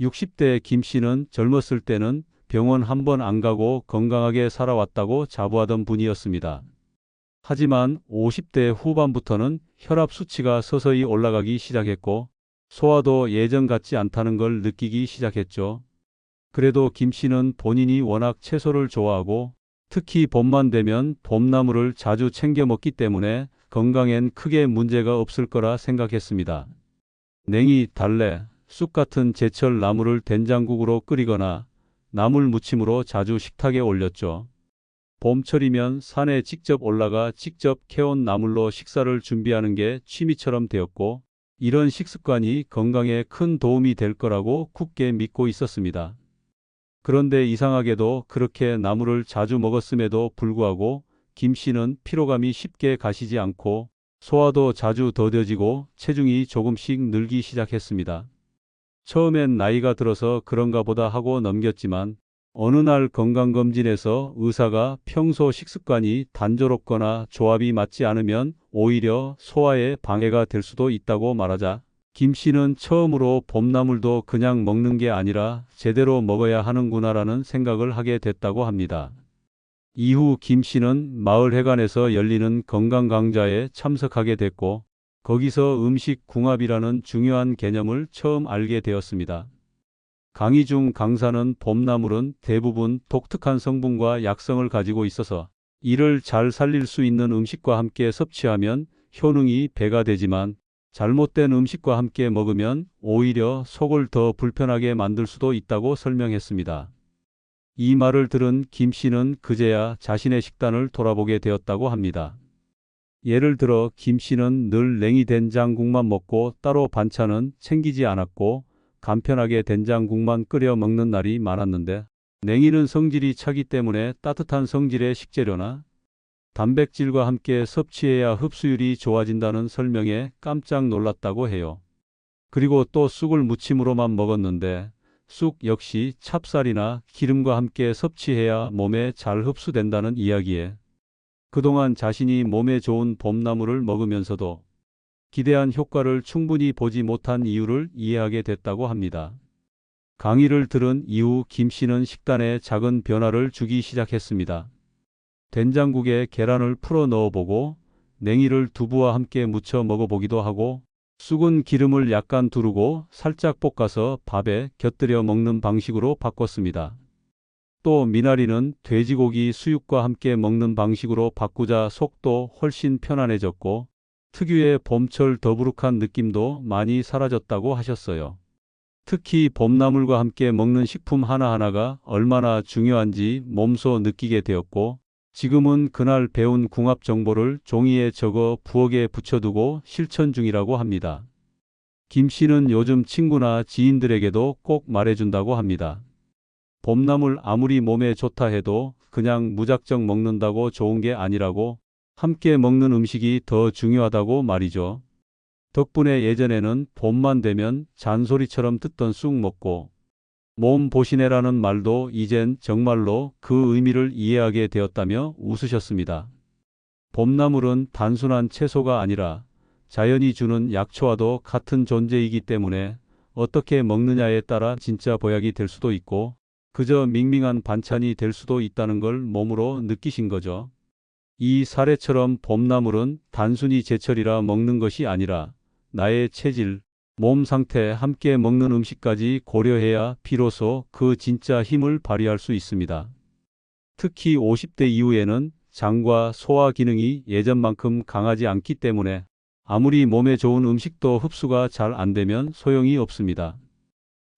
60대 김 씨는 젊었을 때는 병원 한 번 안 가고 건강하게 살아왔다고 자부하던 분이었습니다. 하지만 50대 후반부터는 혈압 수치가 서서히 올라가기 시작했고 소화도 예전 같지 않다는 걸 느끼기 시작했죠. 그래도 김 씨는 본인이 워낙 채소를 좋아하고 특히 봄만 되면 봄나물을 자주 챙겨 먹기 때문에 건강엔 크게 문제가 없을 거라 생각했습니다. 냉이, 달래, 쑥 같은 제철 나물을 된장국으로 끓이거나 나물 무침으로 자주 식탁에 올렸죠. 봄철이면 산에 직접 올라가 직접 캐온 나물로 식사를 준비하는 게 취미처럼 되었고 이런 식습관이 건강에 큰 도움이 될 거라고 굳게 믿고 있었습니다. 그런데 이상하게도 그렇게 나물을 자주 먹었음에도 불구하고 김 씨는 피로감이 쉽게 가시지 않고 소화도 자주 더뎌지고 체중이 조금씩 늘기 시작했습니다. 처음엔 나이가 들어서 그런가 보다 하고 넘겼지만 어느 날 건강검진에서 의사가 평소 식습관이 단조롭거나 조합이 맞지 않으면 오히려 소화에 방해가 될 수도 있다고 말하자 김 씨는 처음으로 봄나물도 그냥 먹는 게 아니라 제대로 먹어야 하는구나라는 생각을 하게 됐다고 합니다. 이후 김 씨는 마을 회관에서 열리는 건강 강좌에 참석하게 됐고 거기서 음식 궁합이라는 중요한 개념을 처음 알게 되었습니다. 강의 중 강사는 봄나물은 대부분 독특한 성분과 약성을 가지고 있어서 이를 잘 살릴 수 있는 음식과 함께 섭취하면 효능이 배가 되지만 잘못된 음식과 함께 먹으면 오히려 속을 더 불편하게 만들 수도 있다고 설명했습니다. 이 말을 들은 김 씨는 그제야 자신의 식단을 돌아보게 되었다고 합니다. 예를 들어 김 씨는 늘 냉이 된장국만 먹고 따로 반찬은 챙기지 않았고 간편하게 된장국만 끓여 먹는 날이 많았는데 냉이는 성질이 차기 때문에 따뜻한 성질의 식재료나 단백질과 함께 섭취해야 흡수율이 좋아진다는 설명에 깜짝 놀랐다고 해요. 그리고 또 쑥을 무침으로만 먹었는데 쑥 역시 찹쌀이나 기름과 함께 섭취해야 몸에 잘 흡수된다는 이야기에 그동안 자신이 몸에 좋은 봄나물을 먹으면서도 기대한 효과를 충분히 보지 못한 이유를 이해하게 됐다고 합니다. 강의를 들은 이후 김 씨는 식단에 작은 변화를 주기 시작했습니다. 된장국에 계란을 풀어 넣어보고 냉이를 두부와 함께 무쳐 먹어보기도 하고 쑥은 기름을 약간 두르고 살짝 볶아서 밥에 곁들여 먹는 방식으로 바꿨습니다. 또 미나리는 돼지고기 수육과 함께 먹는 방식으로 바꾸자 속도 훨씬 편안해졌고 특유의 봄철 더부룩한 느낌도 많이 사라졌다고 하셨어요. 특히 봄나물과 함께 먹는 식품 하나하나가 얼마나 중요한지 몸소 느끼게 되었고 지금은 그날 배운 궁합 정보를 종이에 적어 부엌에 붙여두고 실천 중이라고 합니다. 김 씨는 요즘 친구나 지인들에게도 꼭 말해준다고 합니다. 봄나물 아무리 몸에 좋다 해도 그냥 무작정 먹는다고 좋은 게 아니라고 함께 먹는 음식이 더 중요하다고 말이죠. 덕분에 예전에는 봄만 되면 잔소리처럼 듣던 쑥 먹고 몸 보시네라는 말도 이젠 정말로 그 의미를 이해하게 되었다며 웃으셨습니다. 봄나물은 단순한 채소가 아니라 자연이 주는 약초와도 같은 존재이기 때문에 어떻게 먹느냐에 따라 진짜 보약이 될 수도 있고 그저 밍밍한 반찬이 될 수도 있다는 걸 몸으로 느끼신 거죠. 이 사례처럼 봄나물은 단순히 제철이라 먹는 것이 아니라 나의 체질, 몸 상태 함께 먹는 음식까지 고려해야 비로소 그 진짜 힘을 발휘할 수 있습니다. 특히 50대 이후에는 장과 소화 기능이 예전만큼 강하지 않기 때문에 아무리 몸에 좋은 음식도 흡수가 잘 안 되면 소용이 없습니다.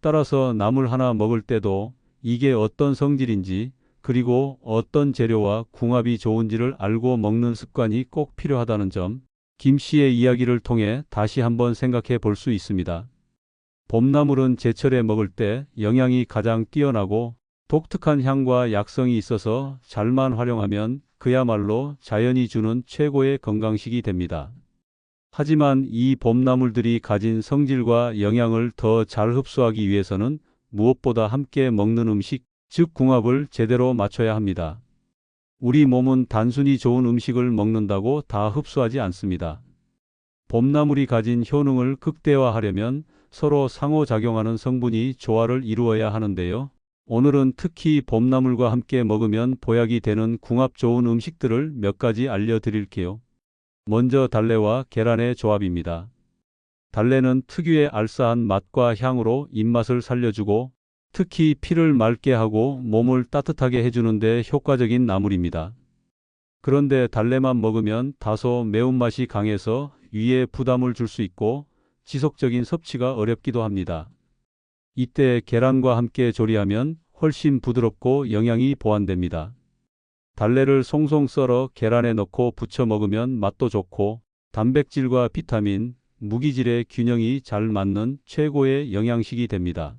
따라서 나물 하나 먹을 때도 이게 어떤 성질인지 그리고 어떤 재료와 궁합이 좋은지를 알고 먹는 습관이 꼭 필요하다는 점, 김 씨의 이야기를 통해 다시 한번 생각해 볼 수 있습니다. 봄나물은 제철에 먹을 때 영양이 가장 뛰어나고 독특한 향과 약성이 있어서 잘만 활용하면 그야말로 자연이 주는 최고의 건강식이 됩니다. 하지만 이 봄나물들이 가진 성질과 영양을 더 잘 흡수하기 위해서는 무엇보다 함께 먹는 음식, 즉 궁합을 제대로 맞춰야 합니다. 우리 몸은 단순히 좋은 음식을 먹는다고 다 흡수하지 않습니다. 봄나물이 가진 효능을 극대화하려면 서로 상호작용하는 성분이 조화를 이루어야 하는데요. 오늘은 특히 봄나물과 함께 먹으면 보약이 되는 궁합 좋은 음식들을 몇 가지 알려드릴게요. 먼저 달래와 계란의 조합입니다. 달래는 특유의 알싸한 맛과 향으로 입맛을 살려주고 특히 피를 맑게 하고 몸을 따뜻하게 해주는 데 효과적인 나물입니다. 그런데 달래만 먹으면 다소 매운맛이 강해서 위에 부담을 줄 수 있고 지속적인 섭취가 어렵기도 합니다. 이때 계란과 함께 조리하면 훨씬 부드럽고 영양이 보완됩니다. 달래를 송송 썰어 계란에 넣고 부쳐 먹으면 맛도 좋고 단백질과 비타민, 무기질의 균형이 잘 맞는 최고의 영양식이 됩니다.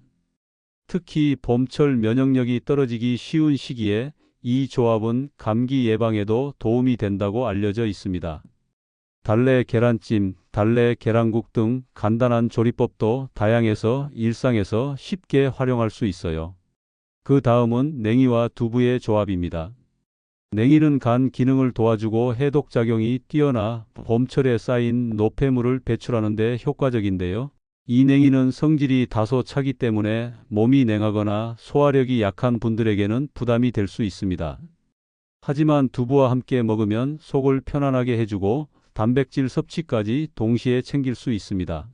특히 봄철 면역력이 떨어지기 쉬운 시기에 이 조합은 감기 예방에도 도움이 된다고 알려져 있습니다. 달래 계란찜, 달래 계란국 등 간단한 조리법도 다양해서 일상에서 쉽게 활용할 수 있어요. 그 다음은 냉이와 두부의 조합입니다. 냉이는 간 기능을 도와주고 해독 작용이 뛰어나 봄철에 쌓인 노폐물을 배출하는 데 효과적인데요. 이 냉이는 성질이 다소 차기 때문에 몸이 냉하거나 소화력이 약한 분들에게는 부담이 될 수 있습니다. 하지만 두부와 함께 먹으면 속을 편안하게 해주고 단백질 섭취까지 동시에 챙길 수 있습니다.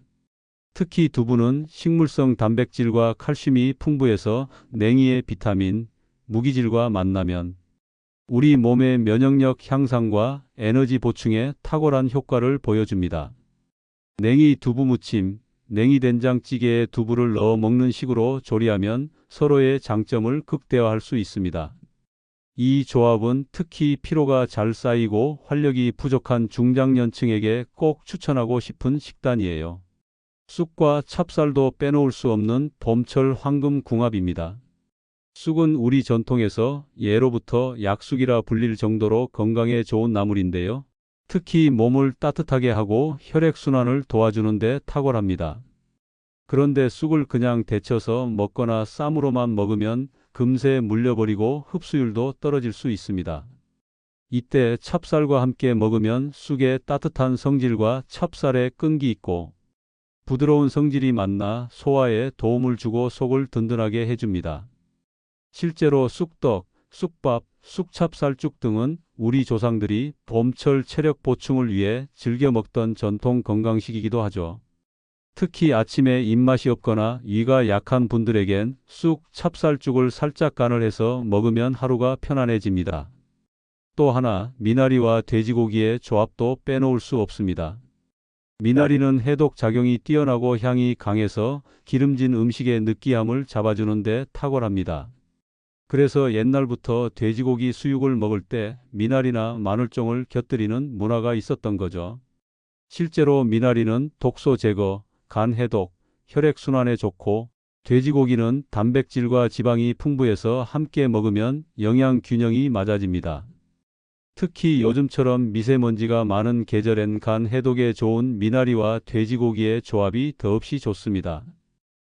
특히 두부는 식물성 단백질과 칼슘이 풍부해서 냉이의 비타민, 무기질과 만나면 우리 몸의 면역력 향상과 에너지 보충에 탁월한 효과를 보여줍니다. 냉이 두부 무침, 냉이 된장찌개에 두부를 넣어 먹는 식으로 조리하면 서로의 장점을 극대화할 수 있습니다. 이 조합은 특히 피로가 잘 쌓이고 활력이 부족한 중장년층에게 꼭 추천하고 싶은 식단이에요. 쑥과 찹쌀도 빼놓을 수 없는 봄철 황금 궁합입니다. 쑥은 우리 전통에서 예로부터 약쑥이라 불릴 정도로 건강에 좋은 나물인데요. 특히 몸을 따뜻하게 하고 혈액순환을 도와주는 데 탁월합니다. 그런데 쑥을 그냥 데쳐서 먹거나 쌈으로만 먹으면 금세 물려버리고 흡수율도 떨어질 수 있습니다. 이때 찹쌀과 함께 먹으면 쑥의 따뜻한 성질과 찹쌀의 끈기 있고 부드러운 성질이 만나 소화에 도움을 주고 속을 든든하게 해줍니다. 실제로 쑥떡, 쑥밥, 쑥찹쌀죽 등은 우리 조상들이 봄철 체력 보충을 위해 즐겨 먹던 전통 건강식이기도 하죠. 특히 아침에 입맛이 없거나 위가 약한 분들에겐 쑥 찹쌀죽을 살짝 간을 해서 먹으면 하루가 편안해집니다. 또 하나, 미나리와 돼지고기의 조합도 빼놓을 수 없습니다. 미나리는 해독 작용이 뛰어나고 향이 강해서 기름진 음식의 느끼함을 잡아주는 데 탁월합니다. 그래서 옛날부터 돼지고기 수육을 먹을 때 미나리나 마늘종을 곁들이는 문화가 있었던 거죠. 실제로 미나리는 독소 제거, 간 해독, 혈액순환에 좋고 돼지고기는 단백질과 지방이 풍부해서 함께 먹으면 영양 균형이 맞아집니다. 특히 요즘처럼 미세먼지가 많은 계절엔 간 해독에 좋은 미나리와 돼지고기의 조합이 더없이 좋습니다.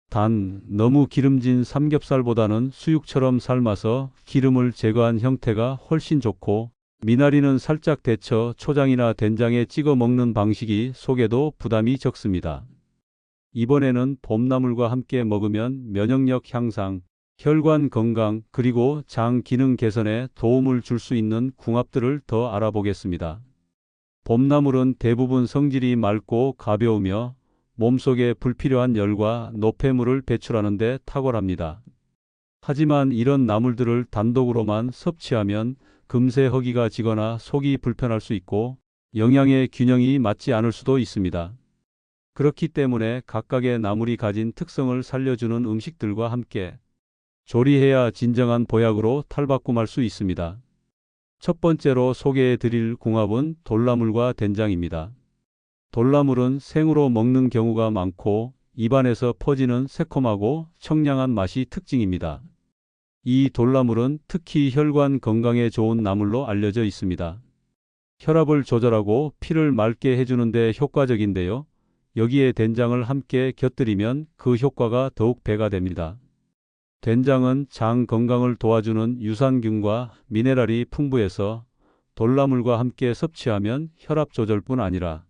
단, 너무 기름진 삼겹살보다는 수육처럼 삶아서 기름을 제거한 형태가 훨씬 좋고 미나리는 살짝 데쳐 초장이나 된장에 찍어 먹는 방식이 속에도 부담이 적습니다. 이번에는 봄나물과 함께 먹으면 면역력 향상, 혈관 건강, 그리고 장 기능 개선에 도움을 줄 수 있는 궁합들을 더 알아보겠습니다. 봄나물은 대부분 성질이 맑고 가벼우며 몸속에 불필요한 열과 노폐물을 배출하는 데 탁월합니다. 하지만 이런 나물들을 단독으로만 섭취하면 금세 허기가 지거나 속이 불편할 수 있고 영양의 균형이 맞지 않을 수도 있습니다. 그렇기 때문에 각각의 나물이 가진 특성을 살려주는 음식들과 함께 조리해야 진정한 보약으로 탈바꿈할 수 있습니다. 첫 번째로 소개해 드릴 궁합은 돌나물과 된장입니다. 돌나물은 생으로 먹는 경우가 많고 입안에서 퍼지는 새콤하고 청량한 맛이 특징입니다. 이 돌나물은 특히 혈관 건강에 좋은 나물로 알려져 있습니다. 혈압을 조절하고 피를 맑게 해주는 데 효과적인데요. 여기에 된장을 함께 곁들이면 그 효과가 더욱 배가 됩니다. 된장은 장 건강을 도와주는 유산균과 미네랄이 풍부해서 돌나물과 함께 섭취하면 혈압 조절뿐 아니라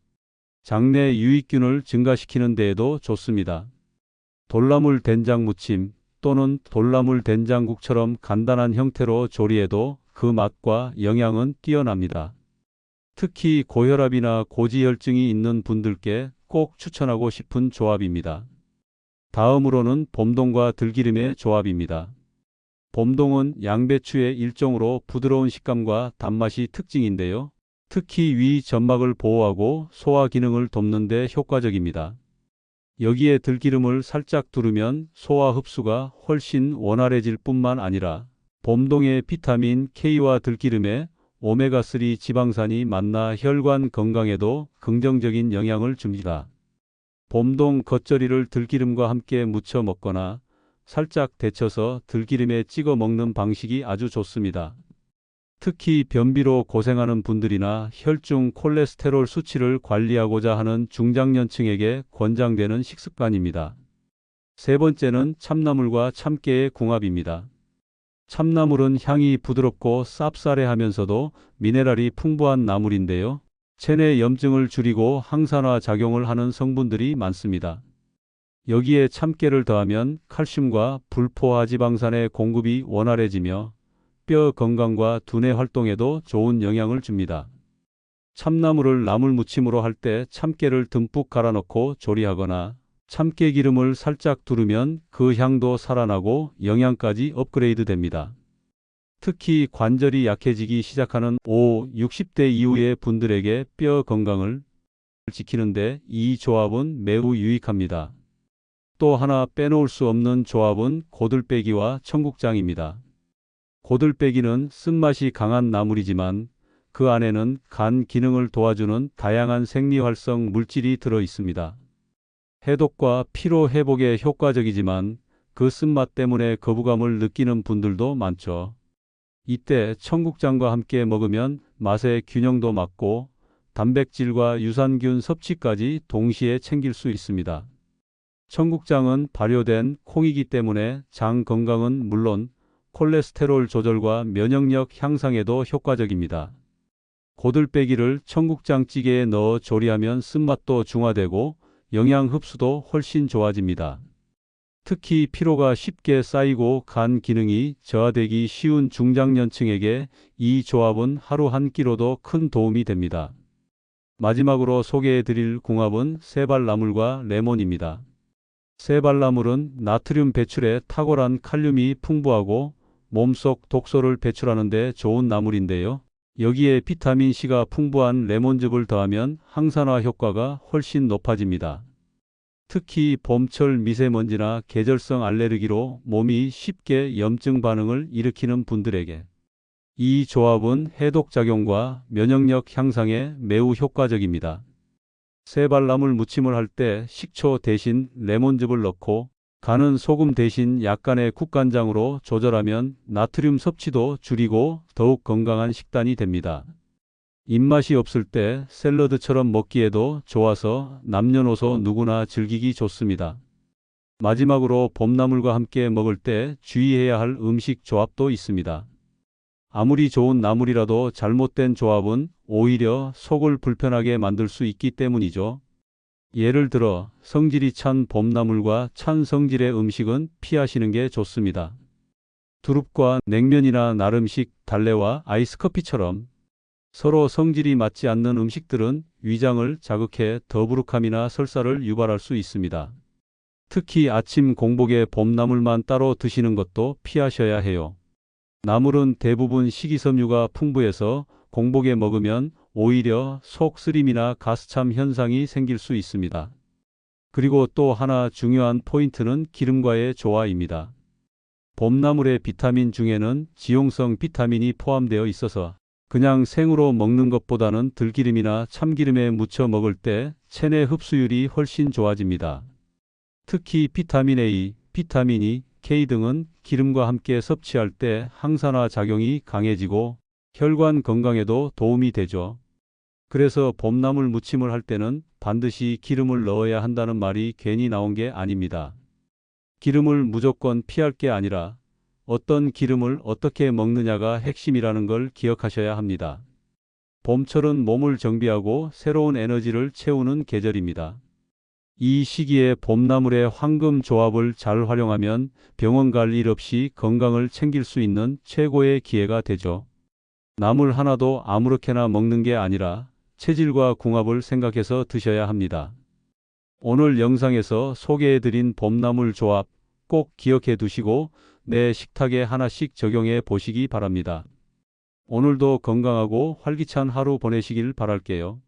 장내 유익균을 증가시키는 데에도 좋습니다. 돌나물 된장 무침 또는 돌나물 된장국처럼 간단한 형태로 조리해도 그 맛과 영양은 뛰어납니다. 특히 고혈압이나 고지혈증이 있는 분들께 꼭 추천하고 싶은 조합입니다. 다음으로는 봄동과 들기름의 조합입니다. 봄동은 양배추의 일종으로 부드러운 식감과 단맛이 특징인데요. 특히 위 점막을 보호하고 소화 기능을 돕는 데 효과적입니다. 여기에 들기름을 살짝 두르면 소화 흡수가 훨씬 원활해질 뿐만 아니라 봄동의 비타민 K와 들기름의 오메가3 지방산이 만나 혈관 건강에도 긍정적인 영향을 줍니다. 봄동 겉절이를 들기름과 함께 무쳐 먹거나 살짝 데쳐서 들기름에 찍어 먹는 방식이 아주 좋습니다. 특히 변비로 고생하는 분들이나 혈중 콜레스테롤 수치를 관리하고자 하는 중장년층에게 권장되는 식습관입니다. 세 번째는 참나물과 참깨의 궁합입니다. 참나물은 향이 부드럽고 쌉싸래하면서도 미네랄이 풍부한 나물인데요. 체내 염증을 줄이고 항산화 작용을 하는 성분들이 많습니다. 여기에 참깨를 더하면 칼슘과 불포화지방산의 공급이 원활해지며 뼈 건강과 두뇌 활동에도 좋은 영향을 줍니다. 참나물을 나물 무침으로 할 때 참깨를 듬뿍 갈아 넣고 조리하거나 참깨 기름을 살짝 두르면 그 향도 살아나고 영양까지 업그레이드 됩니다. 특히 관절이 약해지기 시작하는 60대 이후의 분들에게 뼈 건강을 지키는데 이 조합은 매우 유익합니다. 또 하나 빼놓을 수 없는 조합은 고들빼기와 청국장입니다. 고들빼기는 쓴맛이 강한 나물이지만 그 안에는 간 기능을 도와주는 다양한 생리활성 물질이 들어 있습니다. 해독과 피로 회복에 효과적이지만 그 쓴맛 때문에 거부감을 느끼는 분들도 많죠. 이때 청국장과 함께 먹으면 맛의 균형도 맞고 단백질과 유산균 섭취까지 동시에 챙길 수 있습니다. 청국장은 발효된 콩이기 때문에 장 건강은 물론 콜레스테롤 조절과 면역력 향상에도 효과적입니다. 고들빼기를 청국장찌개에 넣어 조리하면 쓴맛도 중화되고 영양 흡수도 훨씬 좋아집니다. 특히 피로가 쉽게 쌓이고 간 기능이 저하되기 쉬운 중장년층에게 이 조합은 하루 한 끼로도 큰 도움이 됩니다. 마지막으로 소개해드릴 궁합은 세발나물과 레몬입니다. 세발나물은 나트륨 배출에 탁월한 칼륨이 풍부하고 몸속 독소를 배출하는 데 좋은 나물인데요. 여기에 비타민C가 풍부한 레몬즙을 더하면 항산화 효과가 훨씬 높아집니다. 특히 봄철 미세먼지나 계절성 알레르기로 몸이 쉽게 염증 반응을 일으키는 분들에게 이 조합은 해독작용과 면역력 향상에 매우 효과적입니다. 세발나물 무침을 할 때 식초 대신 레몬즙을 넣고 간은 소금 대신 약간의 국간장으로 조절하면 나트륨 섭취도 줄이고 더욱 건강한 식단이 됩니다. 입맛이 없을 때 샐러드처럼 먹기에도 좋아서 남녀노소 누구나 즐기기 좋습니다. 마지막으로 봄나물과 함께 먹을 때 주의해야 할 음식 조합도 있습니다. 아무리 좋은 나물이라도 잘못된 조합은 오히려 속을 불편하게 만들 수 있기 때문이죠. 예를 들어 성질이 찬 봄나물과 찬 성질의 음식은 피하시는 게 좋습니다. 두릅과 냉면이나 나름식, 달래와 아이스커피처럼 서로 성질이 맞지 않는 음식들은 위장을 자극해 더부룩함이나 설사를 유발할 수 있습니다. 특히 아침 공복에 봄나물만 따로 드시는 것도 피하셔야 해요. 나물은 대부분 식이섬유가 풍부해서 공복에 먹으면 오히려 속 쓰림이나 가스참 현상이 생길 수 있습니다. 그리고 또 하나 중요한 포인트는 기름과의 조화입니다. 봄나물의 비타민 중에는 지용성 비타민이 포함되어 있어서 그냥 생으로 먹는 것보다는 들기름이나 참기름에 무쳐 먹을 때 체내 흡수율이 훨씬 좋아집니다. 특히 비타민 A, 비타민 E, K 등은 기름과 함께 섭취할 때 항산화 작용이 강해지고 혈관 건강에도 도움이 되죠. 그래서 봄나물 무침을 할 때는 반드시 기름을 넣어야 한다는 말이 괜히 나온 게 아닙니다. 기름을 무조건 피할 게 아니라 어떤 기름을 어떻게 먹느냐가 핵심이라는 걸 기억하셔야 합니다. 봄철은 몸을 정비하고 새로운 에너지를 채우는 계절입니다. 이 시기에 봄나물의 황금 조합을 잘 활용하면 병원 갈 일 없이 건강을 챙길 수 있는 최고의 기회가 되죠. 나물 하나도 아무렇게나 먹는 게 아니라 체질과 궁합을 생각해서 드셔야 합니다. 오늘 영상에서 소개해드린 봄나물 조합 꼭 기억해 두시고 내 식탁에 하나씩 적용해 보시기 바랍니다. 오늘도 건강하고 활기찬 하루 보내시길 바랄게요.